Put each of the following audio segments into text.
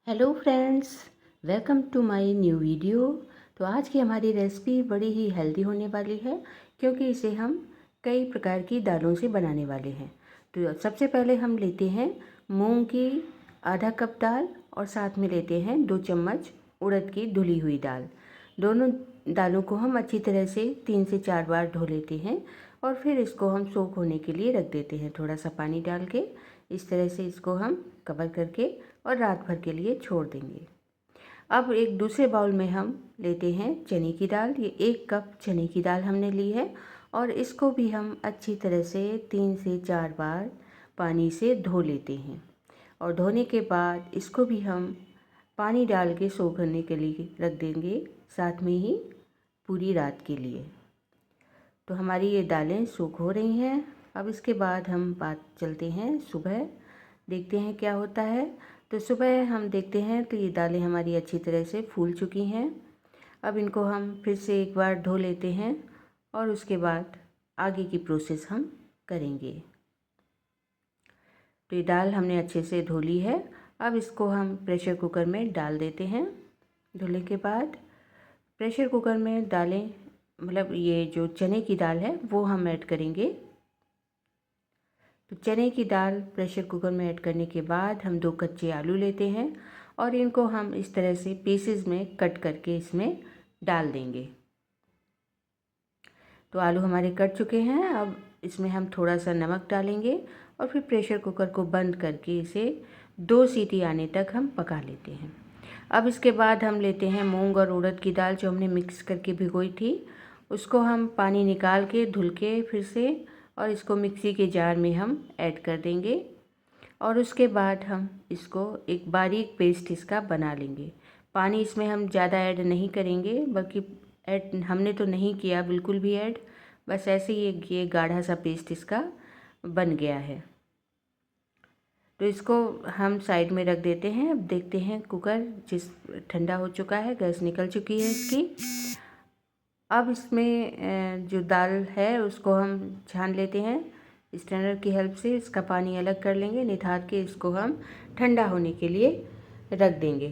Hello friends, welcome to my new video. तो आज की हमारी रेसिपी बड़ी ही हेल्दी होने वाली है क्योंकि इसे हम कई प्रकार की दालों से बनाने वाले हैं। तो सबसे पहले हम लेते हैं मूंग की आधा कप दाल और साथ में लेते हैं 2 चम्मच उड़द की धुली हुई दाल। दोनों दालों को हम अच्छी तरह से 3 से 4 बार धो लेते हैं और फिर इसको हम सोख होने के लिए रख देते हैं। थोड़ा सा पानी डाल के इस तरह से इसको हम कवर करके और रात भर के लिए छोड़ देंगे। अब एक दूसरे बाउल में हम लेते हैं चने की दाल। ये 1 कप चने की दाल हमने ली है और इसको भी हम अच्छी तरह से 3 से 4 बार पानी से धो लेते हैं। और धोने के बाद इसको भी हम पानी डाल के सोखने के लिए रख देंगे, साथ में ही पूरी रात के लिए। तो हमारी ये दालें सूख हो रही हैं। अब इसके बाद हम बात चलते हैं सुबह, देखते हैं क्या होता है। तो सुबह हम देखते हैं तो ये दालें हमारी अच्छी तरह से फूल चुकी हैं। अब इनको हम फिर से एक बार धो लेते हैं और उसके बाद आगे की प्रोसेस हम करेंगे। तो ये दाल हमने अच्छे से धो ली है। अब इसको हम प्रेशर कुकर में डाल देते हैं। धुलने के बाद प्रेशर कुकर में डालें, मतलब ये जो चने की दाल है वो हम ऐड करेंगे। तो चने की दाल प्रेशर कुकर में ऐड करने के बाद हम 2 कच्चे आलू लेते हैं और इनको हम इस तरह से पीसेस में कट करके इसमें डाल देंगे। तो आलू हमारे कट चुके हैं। अब इसमें हम थोड़ा सा नमक डालेंगे और फिर प्रेशर कुकर को बंद करके इसे 2 सीटी आने तक हम पका लेते हैं। अब इसके बाद हम लेते हैं मूंग और उड़द की दाल जो हमने मिक्स करके भिगोई थी। उसको हम पानी निकाल के धुल के फिर से और इसको मिक्सी के जार में हम ऐड कर देंगे और उसके बाद हम इसको एक बारीक पेस्ट इसका बना लेंगे। पानी इसमें हम ज़्यादा ऐड नहीं करेंगे, बल्कि ऐड हमने तो नहीं किया बिल्कुल भी ऐड, बस ऐसे ही ये गाढ़ा सा पेस्ट इसका बन गया है। तो इसको हम साइड में रख देते हैं। अब देखते हैं कुकर ठंडा हो चुका है, गैस निकल चुकी है इसकी। अब इसमें जो दाल है उसको हम छान लेते हैं स्ट्रेनर की हेल्प से। इसका पानी अलग कर लेंगे, निथार के इसको हम ठंडा होने के लिए रख देंगे।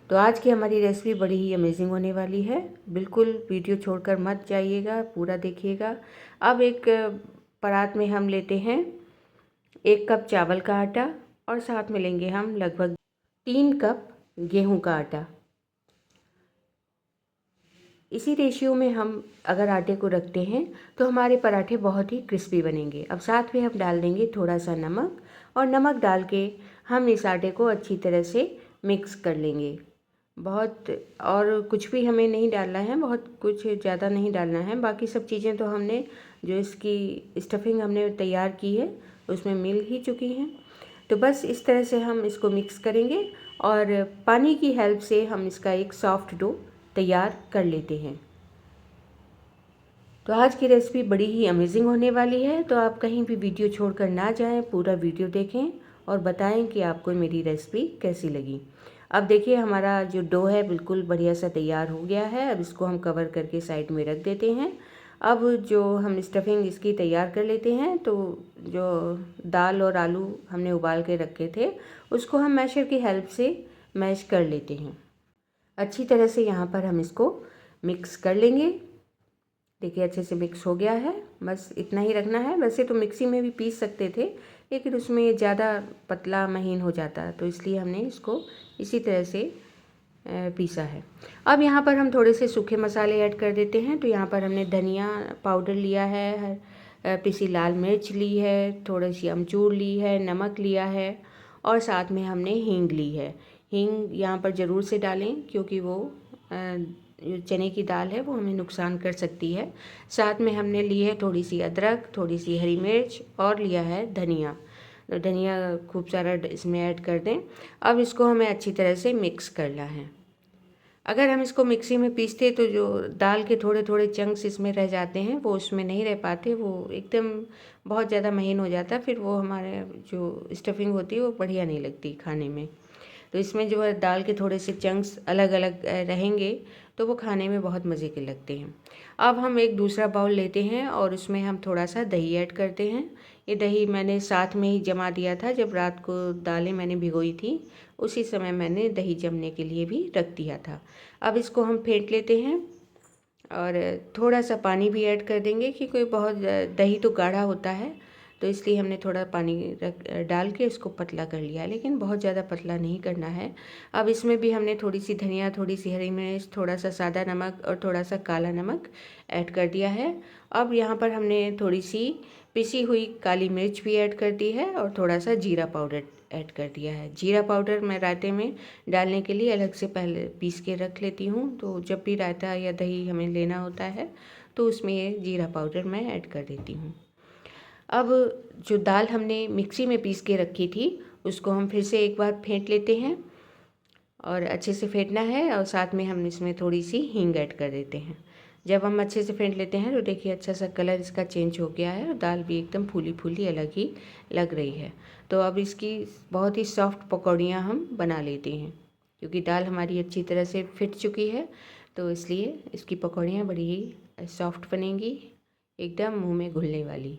तो आज की हमारी रेसिपी बड़ी ही अमेजिंग होने वाली है। बिल्कुल वीडियो छोड़कर मत जाइएगा, पूरा देखिएगा। अब एक परात में हम लेते हैं 1 कप चावल का आटा और साथ में लेंगे हम लगभग 3 कप गेहूं का आटा। इसी रेशियो में हम अगर आटे को रखते हैं तो हमारे पराठे बहुत ही क्रिस्पी बनेंगे। अब साथ में हम डाल देंगे थोड़ा सा नमक और नमक डाल के हम इस आटे को अच्छी तरह से मिक्स कर लेंगे। बहुत और कुछ भी हमें नहीं डालना है, बहुत कुछ ज़्यादा नहीं डालना है। बाकी सब चीज़ें तो हमने जो इसकी स्टफिंग हमने तैयार की है उसमें मिल ही चुकी हैं। तो बस इस तरह से हम इसको मिक्स करेंगे और पानी की हेल्प से हम इसका एक सॉफ्ट डो तैयार कर लेते हैं। तो आज की रेसिपी बड़ी ही अमेजिंग होने वाली है। तो आप कहीं भी वीडियो छोड़कर ना जाएं, पूरा वीडियो देखें और बताएं कि आपको मेरी रेसिपी कैसी लगी। अब देखिए हमारा जो डो है बिल्कुल बढ़िया सा तैयार हो गया है। अब इसको हम कवर करके साइड में रख देते हैं। अब जो हम स्टफिंग इसकी तैयार कर लेते हैं, तो जो दाल और आलू हमने उबाल के रखे थे उसको हम मैशर की हेल्प से मैश कर लेते हैं। अच्छी तरह से यहाँ पर हम इसको मिक्स कर लेंगे। देखिए अच्छे से मिक्स हो गया है, बस इतना ही रखना है। वैसे तो मिक्सी में भी पीस सकते थे लेकिन उसमें ज़्यादा पतला महीन हो जाता, तो इसलिए हमने इसको इसी तरह से पीसा है। अब यहाँ पर हम थोड़े से सूखे मसाले ऐड कर देते हैं। तो यहाँ पर हमने धनिया पाउडर लिया है, पिसी लाल मिर्च ली है, थोड़ी सी अमचूर ली है, नमक लिया है और साथ में हमने हींग ली है। हींग यहाँ पर ज़रूर से डालें क्योंकि वो जो चने की दाल है वो हमें नुकसान कर सकती है। साथ में हमने ली है थोड़ी सी अदरक, थोड़ी सी हरी मिर्च और लिया है धनिया। तो धनिया खूब सारा इसमें ऐड कर दें। अब इसको हमें अच्छी तरह से मिक्स करना है। अगर हम इसको मिक्सी में पीसते तो जो दाल के थोड़े थोड़े चंक्स इसमें रह जाते हैं वो उसमें नहीं रह पाते, वो एकदम बहुत ज़्यादा महीन हो जाता, फिर वो हमारे जो स्टफिंग होती है वो बढ़िया नहीं लगती खाने में। तो इसमें जो है दाल के थोड़े से चंक्स अलग अलग रहेंगे तो वो खाने में बहुत मज़े के लगते हैं। अब हम एक दूसरा बाउल लेते हैं और उसमें हम थोड़ा सा दही ऐड करते हैं। ये दही मैंने साथ में ही जमा दिया था, जब रात को दालें मैंने भिगोई थी उसी समय मैंने दही जमने के लिए भी रख दिया था। अब इसको हम फेंट लेते हैं और थोड़ा सा पानी भी ऐड कर देंगे क्योंकि बहुत दही तो गाढ़ा होता है, तो इसलिए हमने थोड़ा पानी डाल के इसको पतला कर लिया, लेकिन बहुत ज़्यादा पतला नहीं करना है। अब इसमें भी हमने थोड़ी सी धनिया, थोड़ी सी हरी मिर्च, थोड़ा सा सादा नमक और थोड़ा सा काला नमक ऐड कर दिया है। अब यहाँ पर हमने थोड़ी सी पिसी हुई काली मिर्च भी ऐड कर दी है और थोड़ा सा जीरा पाउडर ऐड कर दिया है। जीरा पाउडर मैं रायते में डालने के लिए अलग से पहले पीस के रख लेती हूँ, तो जब भी रायता या दही हमें लेना होता है तो उसमें ये जीरा पाउडर मैं ऐड कर देती हूँ। अब जो दाल हमने मिक्सी में पीस के रखी थी उसको हम फिर से एक बार फेंट लेते हैं और अच्छे से फेंटना है, और साथ में हम इसमें थोड़ी सी हींग ऐड कर देते हैं। जब हम अच्छे से फेंट लेते हैं तो देखिए अच्छा सा कलर इसका चेंज हो गया है और दाल भी एकदम फूली फूली अलग ही लग रही है। तो अब इसकी बहुत ही सॉफ्ट पकौड़ियाँ हम बना लेते हैं, क्योंकि दाल हमारी अच्छी तरह से फिट चुकी है तो इसलिए इसकी पकौड़ियाँ बड़ी ही सॉफ्ट बनेंगी, एकदम मुँह में घुलने वाली।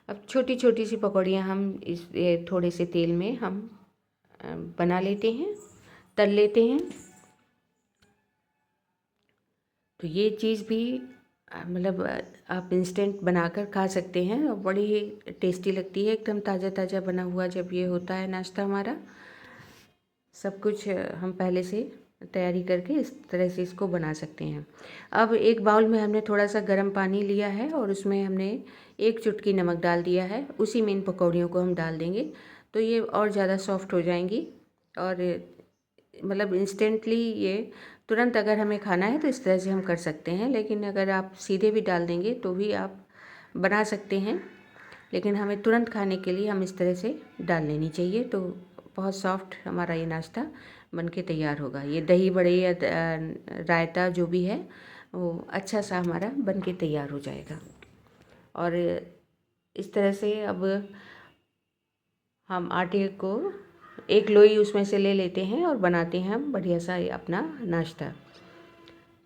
अब छोटी छोटी सी पकौड़ियाँ हम इस थोड़े से तेल में हम बना लेते हैं, तल लेते हैं। तो ये चीज़ भी मतलब आप इंस्टेंट बनाकर खा सकते हैं और बड़ी ही टेस्टी लगती है, एकदम ताज़ा ताज़ा बना हुआ जब ये होता है नाश्ता हमारा। सब कुछ हम पहले से तैयारी करके इस तरह से इसको बना सकते हैं। अब एक बाउल में हमने थोड़ा सा गर्म पानी लिया है और उसमें हमने एक चुटकी नमक डाल दिया है, उसी में इन पकौड़ियों को हम डाल देंगे तो ये और ज़्यादा सॉफ्ट हो जाएंगी। और मतलब इंस्टेंटली ये तुरंत अगर हमें खाना है तो इस तरह से हम कर सकते हैं, लेकिन अगर आप सीधे भी डाल देंगे तो भी आप बना सकते हैं, लेकिन हमें तुरंत खाने के लिए हम इस तरह से डाल लेनी चाहिए। तो बहुत सॉफ्ट हमारा ये नाश्ता बन के तैयार होगा। ये दही बड़े या रायता जो भी है वो अच्छा सा हमारा बन के तैयार हो जाएगा। और इस तरह से अब हम आटे को एक लोई उसमें से ले लेते हैं और बनाते हैं हम बढ़िया सा अपना नाश्ता।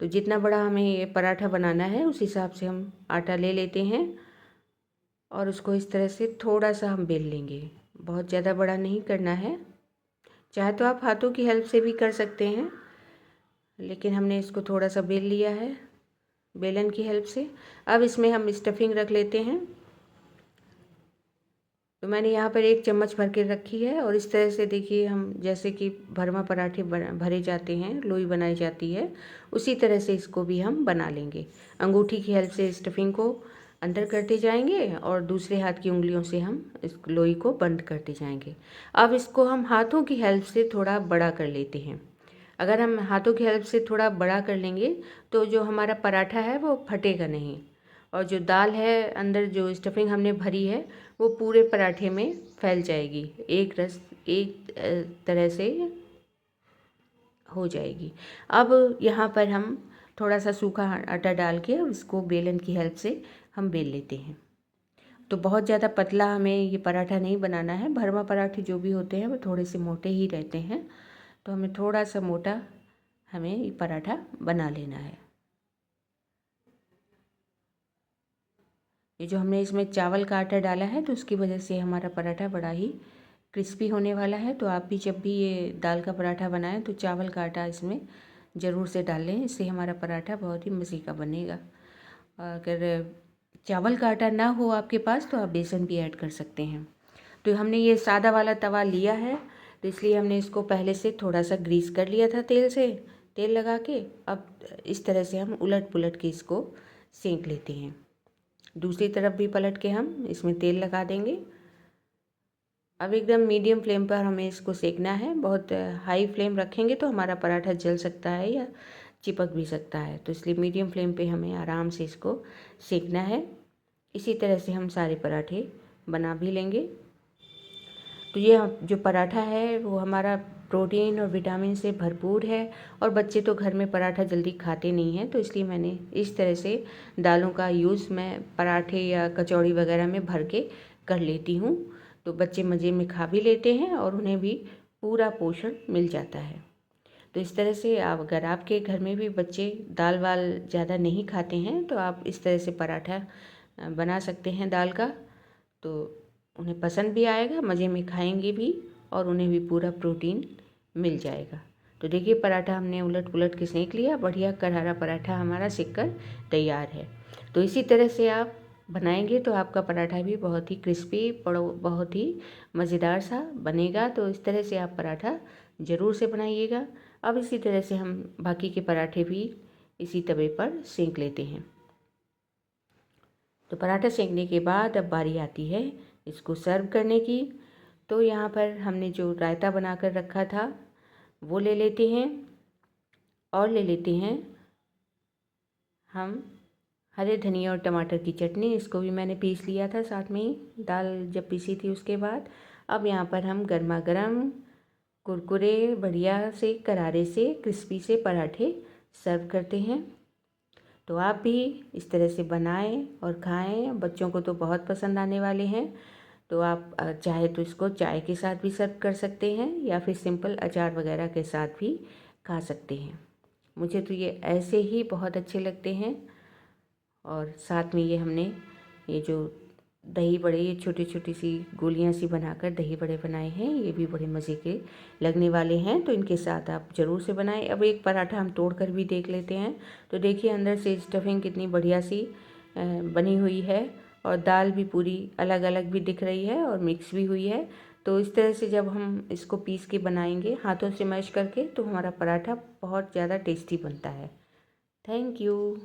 तो जितना बड़ा हमें ये पराठा बनाना है उस हिसाब से हम आटा ले लेते हैं और उसको इस तरह से थोड़ा सा हम बेल लेंगे, बहुत ज़्यादा बड़ा नहीं करना है। चाहे तो आप हाथों की हेल्प से भी कर सकते हैं, लेकिन हमने इसको थोड़ा सा बेल लिया है बेलन की हेल्प से। अब इसमें हम स्टफिंग रख लेते हैं। तो मैंने यहाँ पर 1 चम्मच भर के रखी है और इस तरह से देखिए हम जैसे कि भरमा पराठे भरे जाते हैं, लोई बनाई जाती है, उसी तरह से इसको भी हम बना लेंगे। अंगूठी की हेल्प से स्टफिंग को अंदर करते जाएंगे और दूसरे हाथ की उंगलियों से हम इस लोई को बंद करते जाएंगे। अब इसको हम हाथों की हेल्प से थोड़ा बड़ा कर लेते हैं। अगर हम हाथों की हेल्प से थोड़ा बड़ा कर लेंगे तो जो हमारा पराठा है वो फटेगा नहीं, और जो दाल है अंदर जो स्टफिंग हमने भरी है वो पूरे पराठे में फैल जाएगी, एक तरह से हो जाएगी। अब यहाँ पर हम थोड़ा सा सूखा आटा डाल के इसको बेलन की हेल्प से हम बेल लेते हैं। तो बहुत ज़्यादा पतला हमें ये पराठा नहीं बनाना है। भरमा पराठे जो भी होते हैं वो थोड़े से मोटे ही रहते हैं, तो हमें थोड़ा सा मोटा हमें ये पराठा बना लेना है। ये जो हमने इसमें चावल का आटा डाला है तो उसकी वजह से हमारा पराठा बड़ा ही क्रिस्पी होने वाला है। तो आप भी जब भी ये दाल का पराठा बनाएं तो चावल का आटा इसमें ज़रूर से डाल लें, इससे हमारा पराठा बहुत ही मज़े का बनेगा। अगर चावल का आटा ना हो आपके पास तो आप बेसन भी ऐड कर सकते हैं। तो हमने ये सादा वाला तवा लिया है तो इसलिए हमने इसको पहले से थोड़ा सा ग्रीस कर लिया था तेल लगा के। अब इस तरह से हम उलट पुलट के इसको सेंक लेते हैं। दूसरी तरफ भी पलट के हम इसमें तेल लगा देंगे। अब एकदम मीडियम फ्लेम पर हमें इसको सेकना है। बहुत हाई फ्लेम रखेंगे तो हमारा पराठा जल सकता है या चिपक भी सकता है, तो इसलिए मीडियम फ्लेम पे हमें आराम से इसको सेकना है। इसी तरह से हम सारे पराठे बना भी लेंगे। तो ये जो पराठा है वो हमारा प्रोटीन और विटामिन से भरपूर है, और बच्चे तो घर में पराठा जल्दी खाते नहीं हैं, तो इसलिए मैंने इस तरह से दालों का यूज़ मैं पराठे या कचौड़ी वगैरह में भर के कर लेती हूँ। तो बच्चे मज़े में खा भी लेते हैं और उन्हें भी पूरा पोषण मिल जाता है। तो इस तरह से आप, अगर आपके घर में भी बच्चे दाल वाल ज़्यादा नहीं खाते हैं तो आप इस तरह से पराठा बना सकते हैं दाल का, तो उन्हें पसंद भी आएगा, मज़े में खाएंगे भी और उन्हें भी पूरा प्रोटीन मिल जाएगा। तो देखिए पराठा हमने उलट पुलट के सेंक लिया, बढ़िया करारा पराठा हमारा सेक कर तैयार है। तो इसी तरह से आप बनाएंगे तो आपका पराठा भी बहुत ही क्रिस्पी, बहुत ही मज़ेदार सा बनेगा। तो इस तरह से आप पराठा ज़रूर से बनाइएगा। अब इसी तरह से हम बाकी के पराठे भी इसी तवे पर सेंक लेते हैं। तो पराठा सेंकने के बाद अब बारी आती है इसको सर्व करने की। तो यहाँ पर हमने जो रायता बना कर रखा था वो ले लेते हैं और ले लेते हैं हम हरे धनिया और टमाटर की चटनी। इसको भी मैंने पीस लिया था साथ में ही, दाल जब पीसी थी उसके बाद। अब यहाँ पर हम गर्मा गर्म कुरकुरे बढ़िया से करारे से क्रिस्पी से पराठे सर्व करते हैं। तो आप भी इस तरह से बनाएं और खाएं, बच्चों को तो बहुत पसंद आने वाले हैं। तो आप चाहे तो इसको चाय के साथ भी सर्व कर सकते हैं या फिर सिंपल अचार वगैरह के साथ भी खा सकते हैं। मुझे तो ये ऐसे ही बहुत अच्छे लगते हैं। और साथ में ये हमने ये जो दही बड़े, ये छोटी छोटी सी गोलियां सी बनाकर दही बड़े बनाए हैं, ये भी बड़े मज़े के लगने वाले हैं। तो इनके साथ आप ज़रूर से बनाएं। अब एक पराठा हम तोड़ कर भी देख लेते हैं। तो देखिए अंदर से स्टफिंग कितनी बढ़िया सी बनी हुई है और दाल भी पूरी अलग अलग भी दिख रही है और मिक्स भी हुई है। तो इस तरह से जब हम इसको पीस के बनाएंगे हाथों से मैश करके तो हमारा पराठा बहुत ज़्यादा टेस्टी बनता है। Thank you.